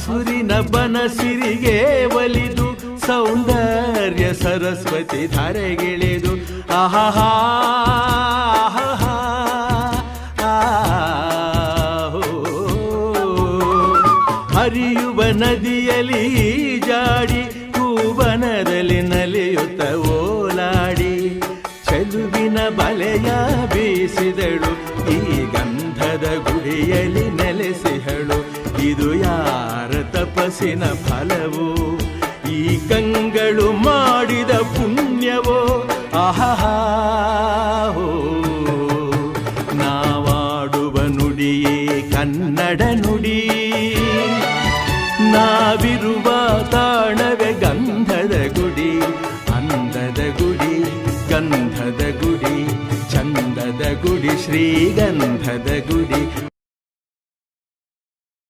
ಹಸುರಿನ ಬನಸಿರಿಗೆ ಒಲಿದು ಸೌಂದರ್ಯ ಸರಸ್ವತಿ ಧಾರೆಗಿಳಿದು ಆಹಾ ಹರಿಯುವ ನದಿಯಲ್ಲಿ ಜಾಡಿ ಹೂವನದಲ್ಲಿ ನಲಿಯುತ್ತ ಓಲಾಡಿ ಚೆಲುವಿನ ಬಲೆಯ ಬೀಸಿದಳು ಈ ಗಂಧದ ಗುಡಿಯಲ್ಲಿ ನೆಲೆಸಿಹಳು ಇದು ಯಾರ ತಪಸ್ಸಿನ ಫಲವೋ ಈ ಕಂಗಳು ಮಾಡಿದ ಪುಣ್ಯವೋ ಆಹಾ ನಾವಾಡುವ ನುಡಿಯೇ ಕನ್ನಡ ನುಡಿ ನಾವಿರುವ ತಾಣವೇ ಗಂಧದ ಗುಡಿ ಅಂದದ ಗುಡಿ ಗಂಧದ ಗುಡಿ ಚಂದದ ಗುಡಿ ಶ್ರೀಗಂಧದ ಗುಡಿ